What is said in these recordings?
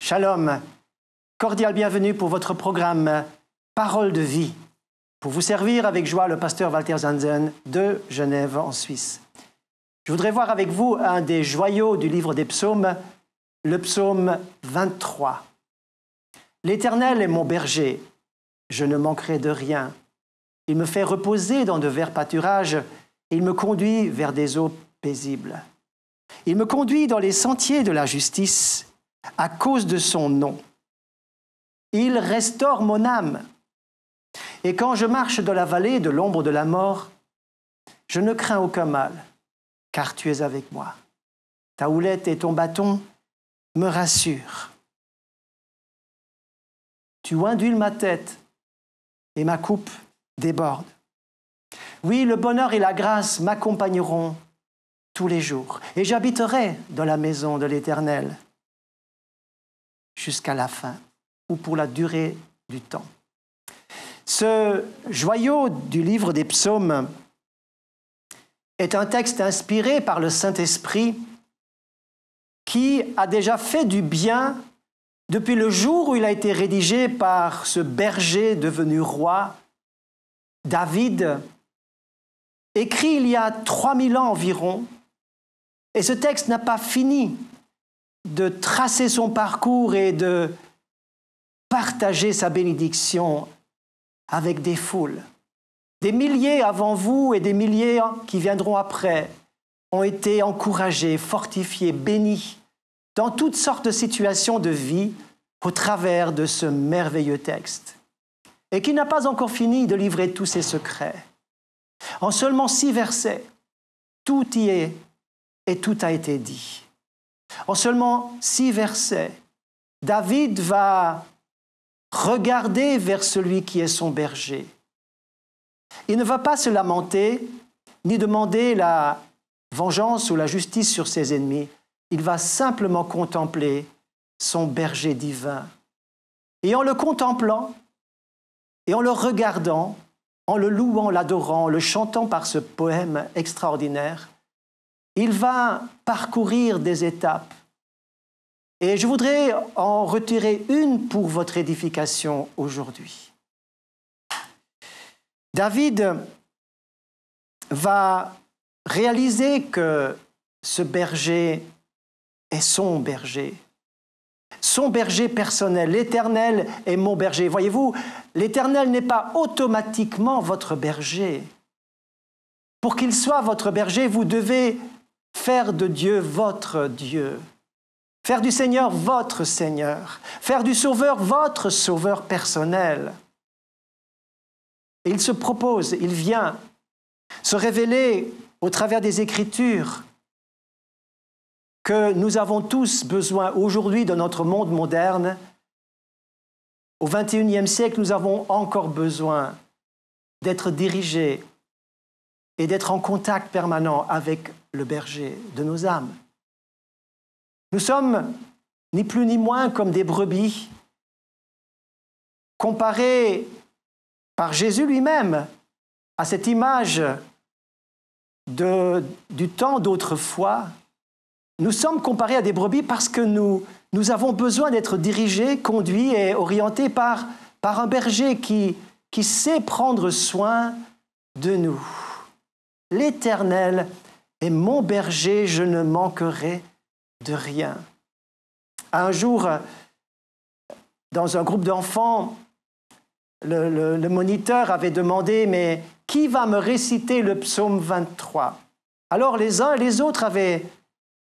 Shalom, cordial bienvenue pour votre programme Parole de vie. Pour vous servir avec joie, le pasteur Walter Zanzen de Genève en Suisse. Je voudrais voir avec vous un des joyaux du livre des psaumes, le psaume 23. L'Éternel est mon berger, je ne manquerai de rien. Il me fait reposer dans de verts pâturages et il me conduit vers des eaux paisibles. Il me conduit dans les sentiers de la justice à cause de son nom. Il restaure mon âme. Et quand je marche dans la vallée de l'ombre de la mort, je ne crains aucun mal, car tu es avec moi. Ta houlette et ton bâton me rassurent. Tu induis ma tête et ma coupe déborde. Oui, le bonheur et la grâce m'accompagneront tous les jours, et j'habiterai dans la maison de l'Éternel jusqu'à la fin, ou pour la durée du temps. Ce joyau du livre des psaumes est un texte inspiré par le Saint-Esprit qui a déjà fait du bien depuis le jour où il a été rédigé par ce berger devenu roi, David, écrit il y a 3000 ans environ. Et ce texte n'a pas fini de tracer son parcours et de partager sa bénédiction avec des foules. Des milliers avant vous et des milliers qui viendront après ont été encouragés, fortifiés, bénis dans toutes sortes de situations de vie au travers de ce merveilleux texte. Et qui n'a pas encore fini de livrer tous ses secrets. En seulement 6 versets, tout y est et tout a été dit. En seulement 6 versets, David va regarder vers celui qui est son berger. Il ne va pas se lamenter, ni demander la vengeance ou la justice sur ses ennemis. Il va simplement contempler son berger divin. Et en le contemplant, et en le regardant, en le louant, l'adorant, le chantant par ce poème extraordinaire, il va parcourir des étapes. Et je voudrais en retirer une pour votre édification aujourd'hui. David va réaliser que ce berger est son berger personnel. L'Éternel est mon berger. Voyez-vous, l'Éternel n'est pas automatiquement votre berger. Pour qu'il soit votre berger, vous devez faire de Dieu votre Dieu. Faire du Seigneur votre Seigneur. Faire du Sauveur votre Sauveur personnel. Et il se propose, il vient se révéler au travers des Écritures que nous avons tous besoin aujourd'hui dans notre monde moderne. Au XXIe siècle, nous avons encore besoin d'être dirigés et d'être en contact permanent avec le berger de nos âmes. Nous sommes ni plus ni moins comme des brebis, comparés par Jésus lui-même à cette image du temps d'autrefois. Nous sommes comparés à des brebis parce que nous avons besoin d'être dirigés, conduits et orientés par un berger qui sait prendre soin de nous. L'Éternel est mon berger, je ne manquerai de rien. Un jour, dans un groupe d'enfants, le moniteur avait demandé « Mais qui va me réciter le psaume 23 ?» Alors les uns et les autres avaient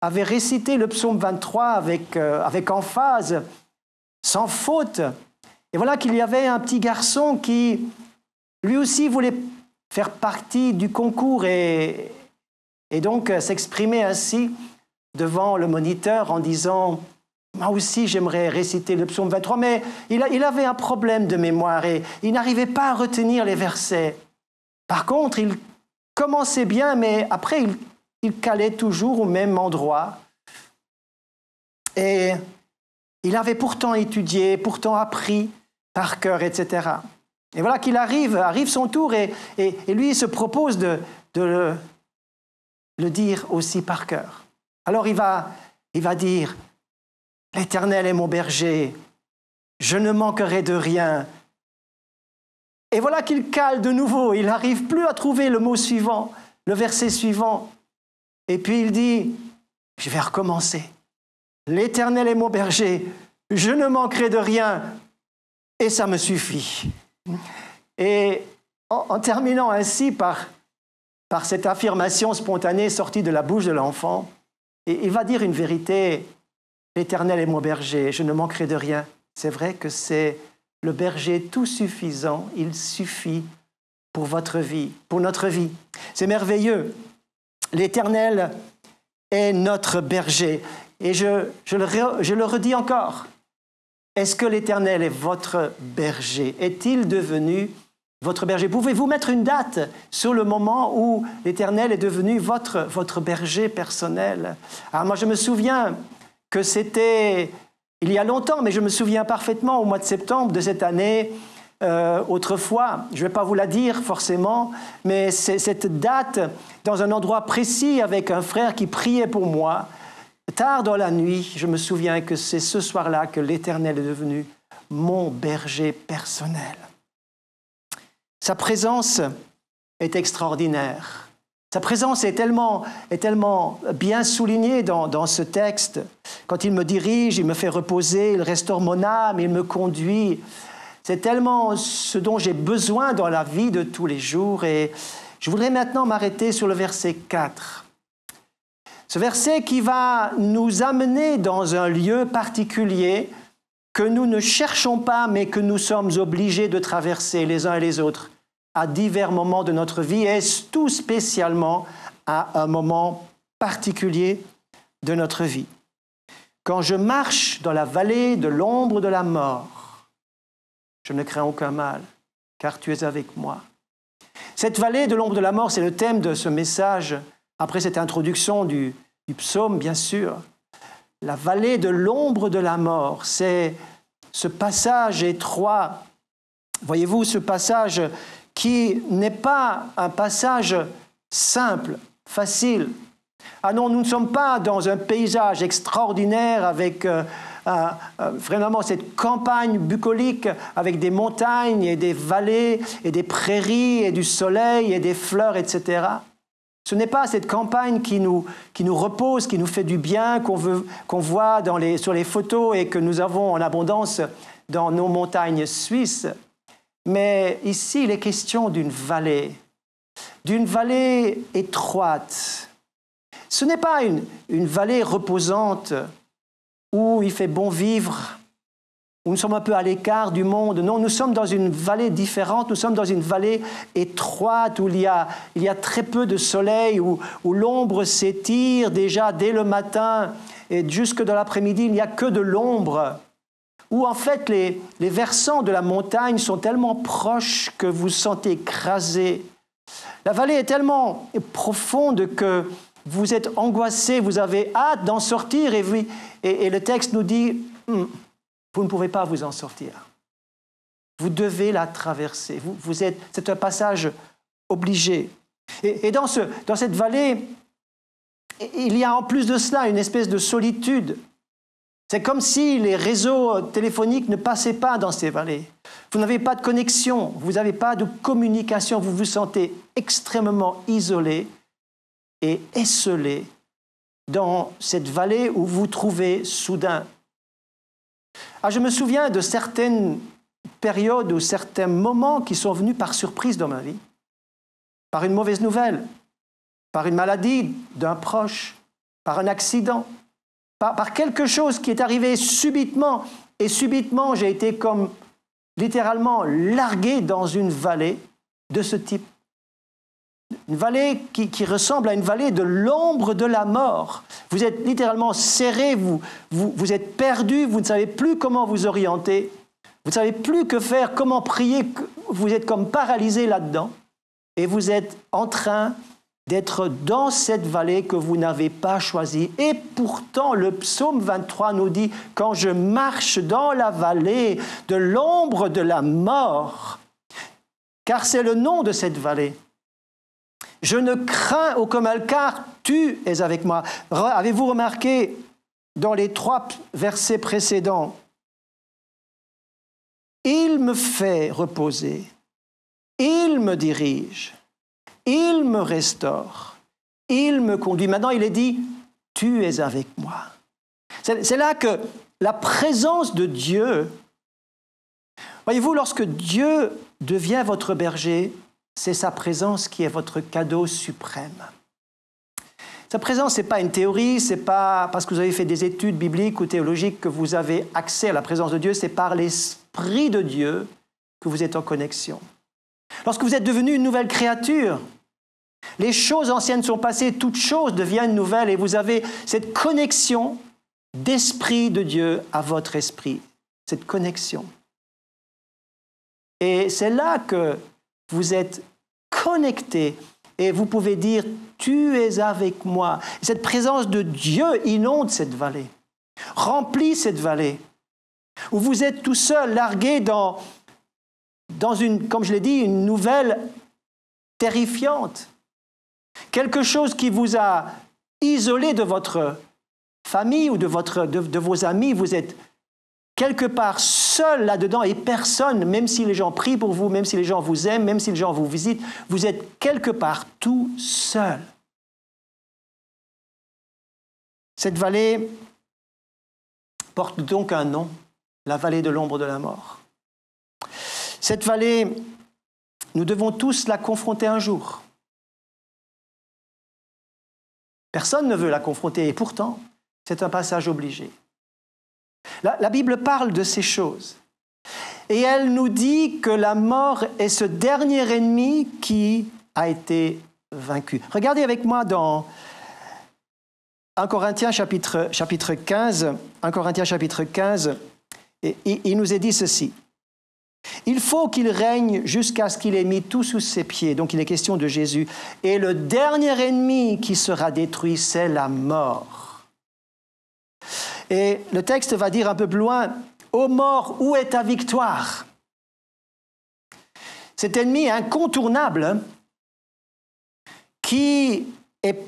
récité le psaume 23 avec emphase, sans faute. Et voilà qu'il y avait un petit garçon qui, lui aussi, voulait faire partie du concours et donc s'exprimer ainsi devant le moniteur en disant « Moi aussi, j'aimerais réciter le psaume 23 », mais il avait un problème de mémoire et il n'arrivait pas à retenir les versets. Par contre, il commençait bien, mais après, il calait toujours au même endroit. Et il avait pourtant étudié, pourtant appris par cœur, etc. Et voilà qu'il arrive son tour et lui il se propose de le dire aussi par cœur. Alors il va dire L'Éternel est mon berger, je ne manquerai de rien. Et voilà qu'il cale de nouveau, il n'arrive plus à trouver le mot suivant, le verset suivant. Et puis il dit, je vais recommencer. L'Éternel est mon berger, je ne manquerai de rien, et ça me suffit. Et en terminant ainsi par cette affirmation spontanée sortie de la bouche de l'enfant, il va dire une vérité, l'Éternel est mon berger, je ne manquerai de rien. C'est vrai que c'est le berger tout suffisant, il suffit pour votre vie, pour notre vie. C'est merveilleux. L'Éternel est notre berger. Et je le redis encore. Est-ce que l'Éternel est votre berger? Est-il devenu votre berger? Pouvez-vous mettre une date sur le moment où l'Éternel est devenu votre berger personnel? Alors moi, je me souviens que c'était il y a longtemps, mais je me souviens parfaitement au mois de septembre de cette année. Autrefois, je ne vais pas vous la dire forcément, mais c'est cette date dans un endroit précis avec un frère qui priait pour moi. Tard dans la nuit, je me souviens que c'est ce soir-là que l'Éternel est devenu mon berger personnel. Sa présence est extraordinaire. Sa présence est tellement bien soulignée dans ce texte. Quand il me dirige, il me fait reposer, il restaure mon âme, il me conduit. C'est tellement ce dont j'ai besoin dans la vie de tous les jours. Et je voudrais maintenant m'arrêter sur le verset 4. Ce verset qui va nous amener dans un lieu particulier que nous ne cherchons pas, mais que nous sommes obligés de traverser les uns et les autres à divers moments de notre vie, et tout spécialement à un moment particulier de notre vie. Quand je marche dans la vallée de l'ombre de la mort, je ne crains aucun mal, car tu es avec moi. Cette vallée de l'ombre de la mort, c'est le thème de ce message, après cette introduction du psaume, bien sûr. La vallée de l'ombre de la mort, c'est ce passage étroit. Voyez-vous, ce passage qui n'est pas un passage simple, facile. Ah non, nous ne sommes pas dans un paysage extraordinaire avec vraiment cette campagne bucolique avec des montagnes et des vallées et des prairies et du soleil et des fleurs, etc. Ce n'est pas cette campagne qui nous repose, qui nous fait du bien, qu'on voit sur les photos et que nous avons en abondance dans nos montagnes suisses. Mais ici, il est question d'une vallée étroite. Ce n'est pas une vallée reposante où il fait bon vivre, où nous sommes un peu à l'écart du monde. Non, nous sommes dans une vallée différente, nous sommes dans une vallée étroite où il y a très peu de soleil, où l'ombre s'étire déjà dès le matin et jusque dans l'après-midi, il n'y a que de l'ombre. Où en fait les versants de la montagne sont tellement proches que vous vous sentez écrasé. La vallée est tellement profonde que vous êtes angoissé, vous avez hâte d'en sortir et le texte nous dit vous ne pouvez pas vous en sortir. Vous devez la traverser. C'est un passage obligé. Et dans cette vallée, il y a en plus de cela une espèce de solitude. C'est comme si les réseaux téléphoniques ne passaient pas dans ces vallées. Vous n'avez pas de connexion, vous n'avez pas de communication, vous vous sentez extrêmement isolé et esselé dans cette vallée où vous vous trouvez soudain. Ah, je me souviens de certaines périodes ou certains moments qui sont venus par surprise dans ma vie, par une mauvaise nouvelle, par une maladie d'un proche, par un accident, par quelque chose qui est arrivé subitement, et subitement j'ai été comme littéralement largué dans une vallée de ce type. Une vallée qui ressemble à une vallée de l'ombre de la mort. Vous êtes littéralement serré, vous êtes perdu, vous ne savez plus comment vous orienter, vous ne savez plus que faire, comment prier, vous êtes comme paralysé là-dedans, et vous êtes en train d'être dans cette vallée que vous n'avez pas choisie. Et pourtant, le psaume 23 nous dit « Quand je marche dans la vallée de l'ombre de la mort », car c'est le nom de cette vallée. Je ne crains aucun mal, car tu es avec moi. Avez-vous remarqué dans les 3 versets précédents. Il me fait reposer, il me dirige, il me restaure, il me conduit. Maintenant, il est dit, tu es avec moi. C'est là que la présence de Dieu, voyez-vous, lorsque Dieu devient votre berger, c'est sa présence qui est votre cadeau suprême. Sa présence, ce n'est pas une théorie, ce n'est pas parce que vous avez fait des études bibliques ou théologiques que vous avez accès à la présence de Dieu, c'est par l'Esprit de Dieu que vous êtes en connexion. Lorsque vous êtes devenu une nouvelle créature, les choses anciennes sont passées, toutes choses deviennent nouvelles et vous avez cette connexion d'Esprit de Dieu à votre esprit, cette connexion. Et c'est là que vous êtes connecté et vous pouvez dire « Tu es avec moi ». Cette présence de Dieu inonde cette vallée, remplit cette vallée, où vous êtes tout seul, largué dans une, comme je l'ai dit, une nouvelle terrifiante. Quelque chose qui vous a isolé de votre famille ou de vos amis, vous êtes quelque part seul là-dedans et personne, même si les gens prient pour vous, même si les gens vous aiment, même si les gens vous visitent, vous êtes quelque part tout seul. Cette vallée porte donc un nom, la vallée de l'ombre de la mort. Cette vallée, nous devons tous la confronter un jour. Personne ne veut la confronter et pourtant, c'est un passage obligé. La Bible parle de ces choses. Et elle nous dit que la mort est ce dernier ennemi qui a été vaincu. Regardez avec moi dans 1 Corinthiens chapitre 15. 1 Corinthiens chapitre 15, et il nous est dit ceci. Il faut qu'il règne jusqu'à ce qu'il ait mis tout sous ses pieds. Donc il est question de Jésus. Et le dernier ennemi qui sera détruit, c'est la mort. Et le texte va dire un peu plus loin, « Ô mort, où est ta victoire ?» Cet ennemi incontournable qui est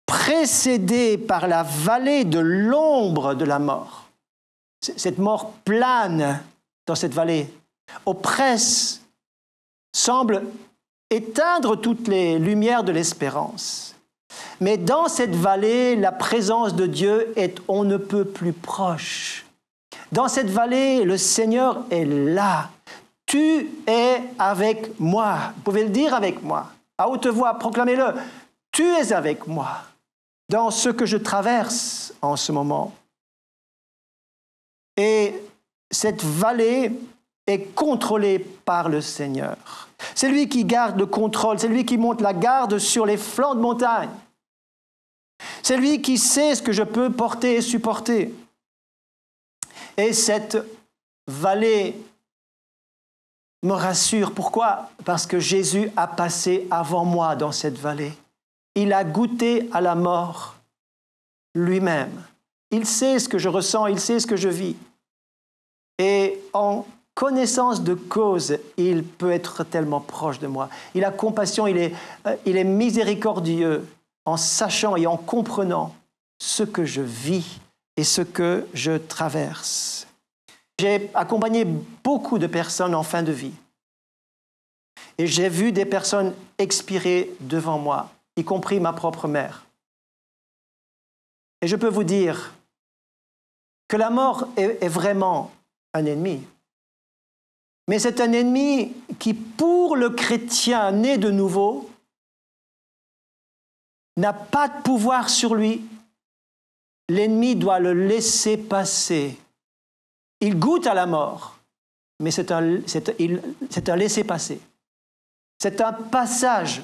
précédé par la vallée de l'ombre de la mort. Cette mort plane dans cette vallée, oppresse, semble éteindre toutes les lumières de l'espérance. Mais dans cette vallée, la présence de Dieu est on ne peut plus proche. Dans cette vallée, le Seigneur est là. Tu es avec moi. Vous pouvez le dire avec moi. À haute voix, proclamez-le. Tu es avec moi dans ce que je traverse en ce moment. Et cette vallée est contrôlée par le Seigneur. C'est lui qui garde le contrôle, c'est lui qui monte la garde sur les flancs de montagne. C'est lui qui sait ce que je peux porter et supporter. Et cette vallée me rassure. Pourquoi? Parce que Jésus a passé avant moi dans cette vallée. Il a goûté à la mort lui-même. Il sait ce que je ressens, il sait ce que je vis. Et en connaissance de cause, il peut être tellement proche de moi. Il a compassion, il est miséricordieux en sachant et en comprenant ce que je vis et ce que je traverse. J'ai accompagné beaucoup de personnes en fin de vie. Et j'ai vu des personnes expirer devant moi, y compris ma propre mère. Et je peux vous dire que la mort est vraiment un ennemi. Mais c'est un ennemi qui, pour le chrétien né de nouveau, n'a pas de pouvoir sur lui. L'ennemi doit le laisser passer. Il goûte à la mort, mais c'est un laisser-passer. C'est un passage.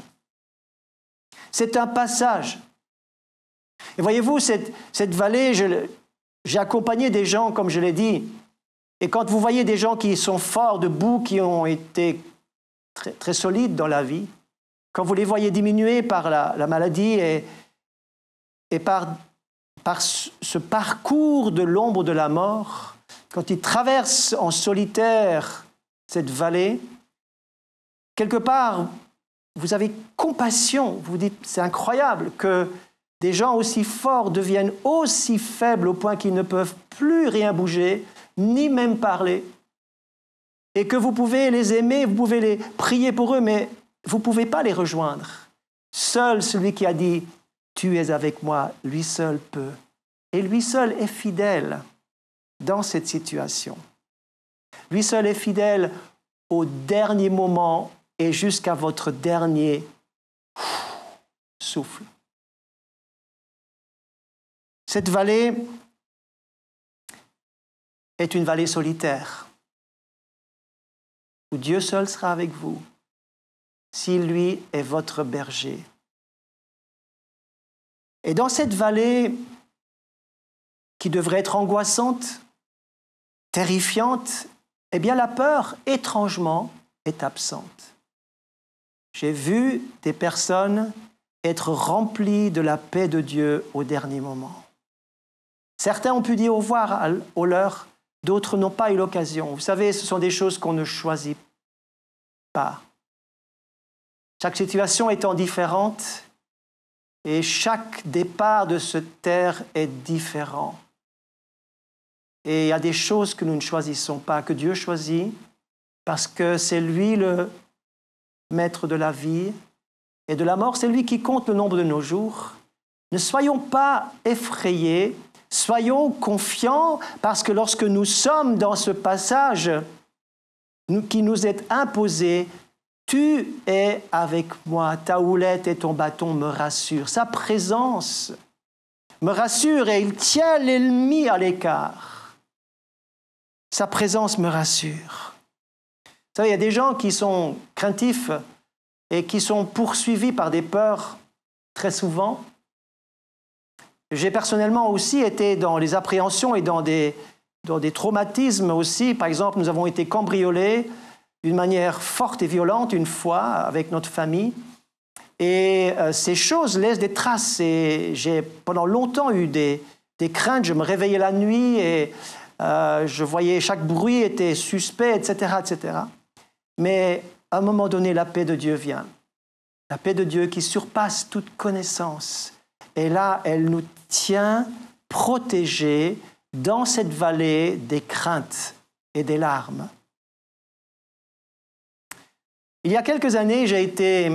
C'est un passage. Et voyez-vous, cette vallée, j'ai accompagné des gens, comme je l'ai dit, et quand vous voyez des gens qui sont forts debout, qui ont été très, très solides dans la vie, quand vous les voyez diminuer par la maladie et par ce parcours de l'ombre de la mort, quand ils traversent en solitaire cette vallée, quelque part, vous avez compassion. Vous vous dites, c'est incroyable que des gens aussi forts deviennent aussi faibles au point qu'ils ne peuvent plus rien bouger, ni même parler, et que vous pouvez les aimer, vous pouvez les prier pour eux, mais vous ne pouvez pas les rejoindre. Seul celui qui a dit « Tu es avec moi », lui seul peut. Et lui seul est fidèle dans cette situation. Lui seul est fidèle au dernier moment et jusqu'à votre dernier souffle. Cette vallée est une vallée solitaire, où Dieu seul sera avec vous, s'il, lui, est votre berger. Et dans cette vallée qui devrait être angoissante, terrifiante, eh bien la peur, étrangement, est absente. J'ai vu des personnes être remplies de la paix de Dieu au dernier moment. Certains ont pu dire au revoir aux leurs, d'autres n'ont pas eu l'occasion. Vous savez, ce sont des choses qu'on ne choisit pas. Chaque situation étant différente et chaque départ de cette terre est différent. Et il y a des choses que nous ne choisissons pas, que Dieu choisit, parce que c'est lui le maître de la vie et de la mort. C'est lui qui compte le nombre de nos jours. Ne soyons pas effrayés, soyons confiants, parce que lorsque nous sommes dans ce passage qui nous est imposé, tu es avec moi, ta houlette et ton bâton me rassurent. Sa présence me rassure et il tient l'ennemi à l'écart. Sa présence me rassure. Vous savez, il y a des gens qui sont craintifs et qui sont poursuivis par des peurs très souvent. J'ai personnellement aussi été dans les appréhensions et dans des traumatismes aussi. Par exemple, nous avons été cambriolés d'une manière forte et violente une fois avec notre famille. Et ces choses laissent des traces. Et j'ai pendant longtemps eu des craintes. Je me réveillais la nuit et je voyais chaque bruit était suspect, etc., etc. Mais à un moment donné, la paix de Dieu vient. La paix de Dieu qui surpasse toute connaissance. Et là, elle nous tient protégés dans cette vallée des craintes et des larmes. Il y a quelques années, j'ai été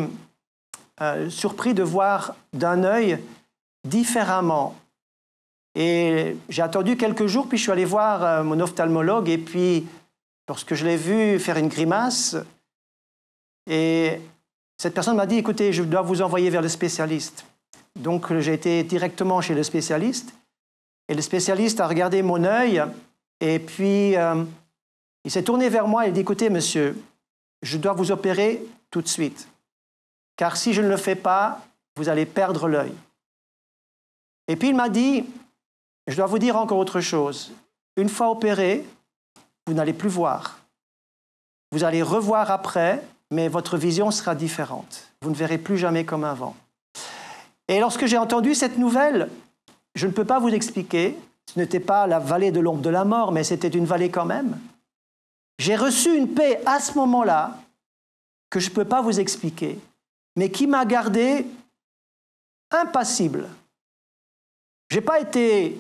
surpris de voir d'un œil différemment. Et j'ai attendu quelques jours, puis je suis allé voir mon ophtalmologue, et puis lorsque je l'ai vu faire une grimace, et cette personne m'a dit « Écoutez, je dois vous envoyer vers le spécialiste ». Donc j'ai été directement chez le spécialiste, et le spécialiste a regardé mon œil, et puis il s'est tourné vers moi et il dit « Écoutez, monsieur, je dois vous opérer tout de suite, car si je ne le fais pas, vous allez perdre l'œil. » Et puis il m'a dit « Je dois vous dire encore autre chose. Une fois opéré, vous n'allez plus voir. Vous allez revoir après, mais votre vision sera différente. Vous ne verrez plus jamais comme avant. » Et lorsque j'ai entendu cette nouvelle, je ne peux pas vous expliquer, ce n'était pas la vallée de l'ombre de la mort, mais c'était une vallée quand même. J'ai reçu une paix à ce moment-là que je ne peux pas vous expliquer, mais qui m'a gardé impassible. Je n'ai pas été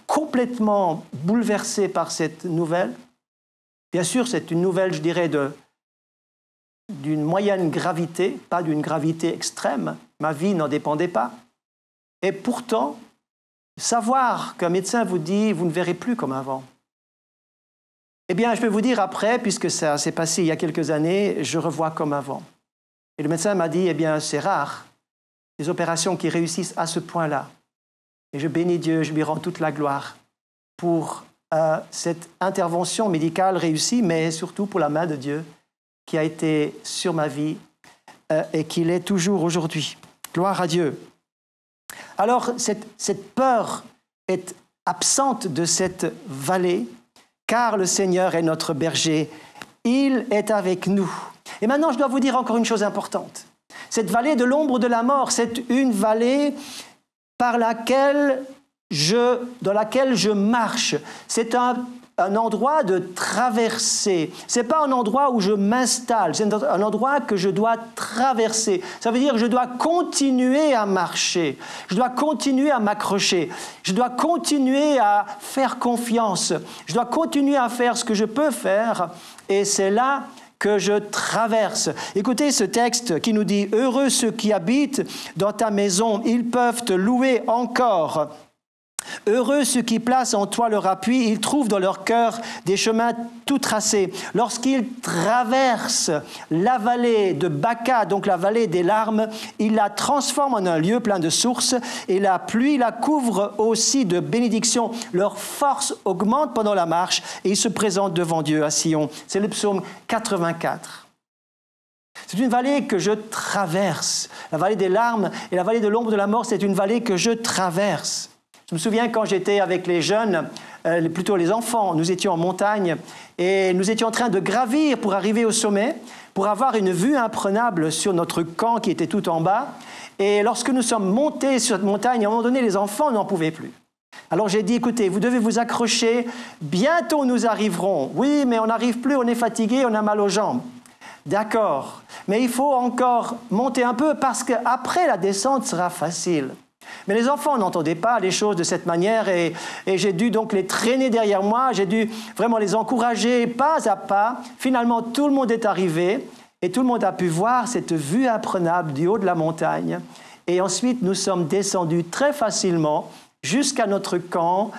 complètement bouleversé par cette nouvelle. Bien sûr, c'est une nouvelle, je dirais, d'une moyenne gravité, pas d'une gravité extrême. Ma vie n'en dépendait pas. Et pourtant, savoir qu'un médecin vous dit « vous ne verrez plus comme avant », eh bien, je peux vous dire après, puisque ça s'est passé il y a quelques années, je revois comme avant. Et le médecin m'a dit, eh bien, c'est rare, les opérations qui réussissent à ce point-là. Et je bénis Dieu, je lui rends toute la gloire pour cette intervention médicale réussie, mais surtout pour la main de Dieu qui a été sur ma vie et qui l'est toujours aujourd'hui. Gloire à Dieu. Alors, cette peur est absente de cette vallée, car le Seigneur est notre berger, il est avec nous. Et maintenant, je dois vous dire encore une chose importante. Cette vallée de l'ombre de la mort, c'est une vallée dans laquelle je marche. C'est un un endroit de traversée. Ce n'est pas un endroit où je m'installe, c'est un endroit que je dois traverser. Ça veut dire que je dois continuer à marcher, je dois continuer à m'accrocher, je dois continuer à faire confiance, je dois continuer à faire ce que je peux faire, et c'est là que je traverse. Écoutez ce texte qui nous dit « Heureux ceux qui habitent dans ta maison, ils peuvent te louer encore. Heureux ceux qui placent en toi leur appui, ils trouvent dans leur cœur des chemins tout tracés. Lorsqu'ils traversent la vallée de Baca, donc la vallée des larmes, ils la transforment en un lieu plein de sources et la pluie la couvre aussi de bénédictions. Leur force augmente pendant la marche et ils se présentent devant Dieu à Sion. » C'est le psaume 84. C'est une vallée que je traverse. La vallée des larmes et la vallée de l'ombre de la mort, c'est une vallée que je traverse. Je me souviens quand j'étais avec les jeunes, plutôt les enfants, nous étions en montagne et nous étions en train de gravir pour arriver au sommet, pour avoir une vue imprenable sur notre camp qui était tout en bas. Et lorsque nous sommes montés sur cette montagne, à un moment donné, les enfants n'en pouvaient plus. Alors j'ai dit, écoutez, vous devez vous accrocher, bientôt nous arriverons. Oui, mais on n'arrive plus, on est fatigué, on a mal aux jambes. D'accord, mais il faut encore monter un peu parce qu'après la descente sera facile. Mais les enfants n'entendaient pas les choses de cette manière et j'ai dû donc les traîner derrière moi, j'ai dû vraiment les encourager pas à pas. Finalement, tout le monde est arrivé et tout le monde a pu voir cette vue imprenable du haut de la montagne. Et ensuite, nous sommes descendus très facilement jusqu'à notre camp.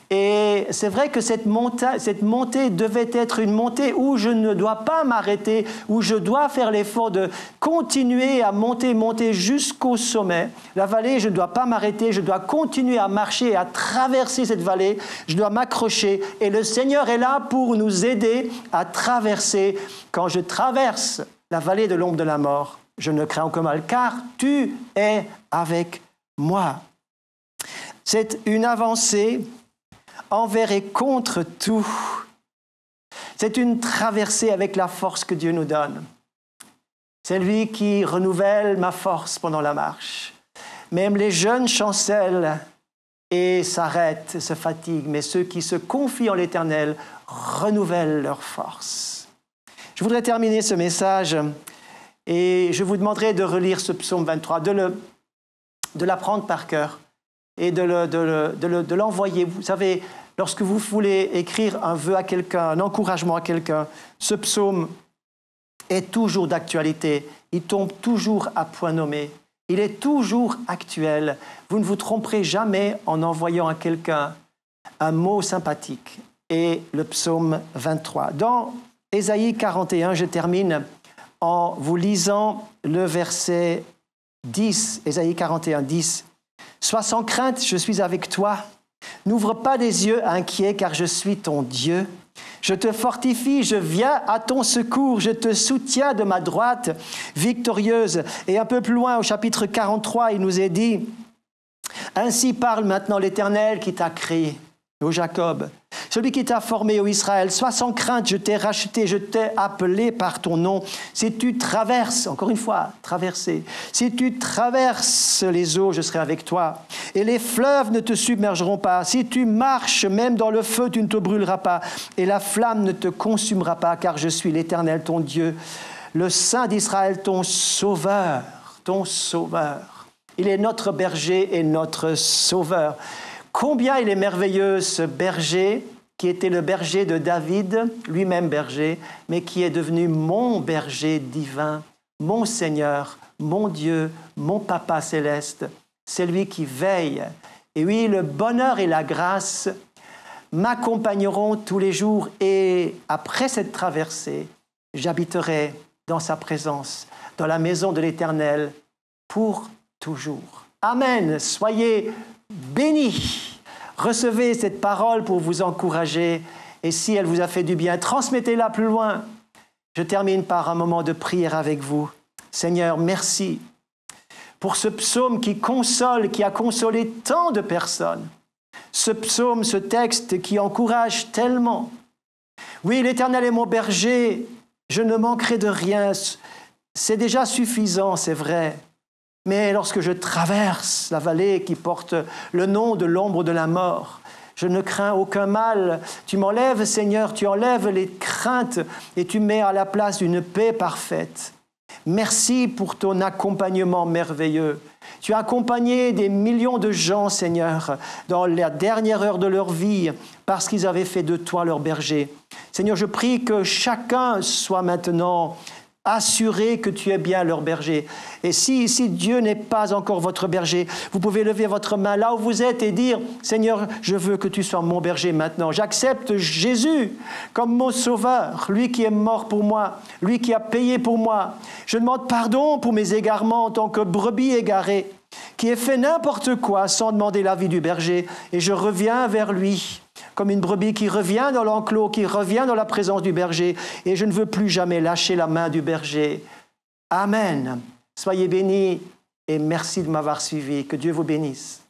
Et c'est vrai que cette montée devait être une montée où je ne dois pas m'arrêter, où je dois faire l'effort de continuer à monter jusqu'au sommet. La vallée, je ne dois pas m'arrêter, je dois continuer à marcher, à traverser cette vallée, je dois m'accrocher. Et le Seigneur est là pour nous aider à traverser. Quand je traverse la vallée de l'ombre de la mort, je ne crains aucun mal, car tu es avec moi. C'est une avancée envers et contre tout. C'est une traversée avec la force que Dieu nous donne. C'est lui qui renouvelle ma force pendant la marche. Même les jeunes chancellent et s'arrêtent, se fatiguent, mais ceux qui se confient en l'Éternel renouvellent leur force. Je voudrais terminer ce message et je vous demanderai de relire ce psaume 23, de l'apprendre par cœur et de l'envoyer. Vous savez, lorsque vous voulez écrire un vœu à quelqu'un, un encouragement à quelqu'un, ce psaume est toujours d'actualité. Il tombe toujours à point nommé. Il est toujours actuel. Vous ne vous tromperez jamais en envoyant à quelqu'un un mot sympathique. Et le psaume 23. Dans Ésaïe 41, je termine en vous lisant le verset 10, Ésaïe 41, 10. « Sois sans crainte, je suis avec toi. N'ouvre pas les yeux inquiets, car je suis ton Dieu. Je te fortifie, je viens à ton secours, je te soutiens de ma droite victorieuse. » Et un peu plus loin, au chapitre 43, il nous est dit « Ainsi parle maintenant l'Éternel qui t'a créé, ô Jacob, celui qui t'a formé, ô Israël. Sois sans crainte, je t'ai racheté, je t'ai appelé par ton nom. Si tu traverses, encore une fois, traverser, si tu traverses les eaux, je serai avec toi. Et les fleuves ne te submergeront pas. Si tu marches même dans le feu, tu ne te brûleras pas. Et la flamme ne te consumera pas, car je suis l'Éternel, ton Dieu, le Saint d'Israël, ton Sauveur, ton Sauveur. Il est notre berger et notre Sauveur. Combien il est merveilleux ce berger qui était le berger de David, lui-même berger, mais qui est devenu mon berger divin, mon Seigneur, mon Dieu, mon Papa céleste. C'est lui qui veille. Et oui, le bonheur et la grâce m'accompagneront tous les jours et après cette traversée, j'habiterai dans sa présence, dans la maison de l'Éternel pour toujours. Amen. Soyez bénis. Recevez cette parole pour vous encourager et si elle vous a fait du bien, transmettez-la plus loin. Je termine par un moment de prière avec vous. Seigneur, merci pour ce psaume qui console, qui a consolé tant de personnes. Ce psaume, ce texte qui encourage tellement. Oui, l'Éternel est mon berger, je ne manquerai de rien. C'est déjà suffisant, c'est vrai. Mais lorsque je traverse la vallée qui porte le nom de l'ombre de la mort, Je ne crains aucun mal. Tu m'enlèves, Seigneur, tu enlèves les craintes et tu mets à la place une paix parfaite. Merci pour ton accompagnement merveilleux. Tu as accompagné des millions de gens, Seigneur, dans la dernière heure de leur vie, parce qu'ils avaient fait de toi leur berger. Seigneur, je prie que chacun soit maintenant assuré que tu es bien leur berger. Et si Dieu n'est pas encore votre berger, vous pouvez lever votre main là où vous êtes et dire, Seigneur, je veux que tu sois mon berger maintenant. J'accepte Jésus comme mon sauveur, lui qui est mort pour moi, lui qui a payé pour moi. Je demande pardon pour mes égarements en tant que brebis égarée, qui ai fait n'importe quoi sans demander l'avis du berger, et je reviens vers lui. Comme une brebis qui revient dans l'enclos, qui revient dans la présence du berger. Et je ne veux plus jamais lâcher la main du berger. Amen. Soyez bénis et merci de m'avoir suivi. Que Dieu vous bénisse.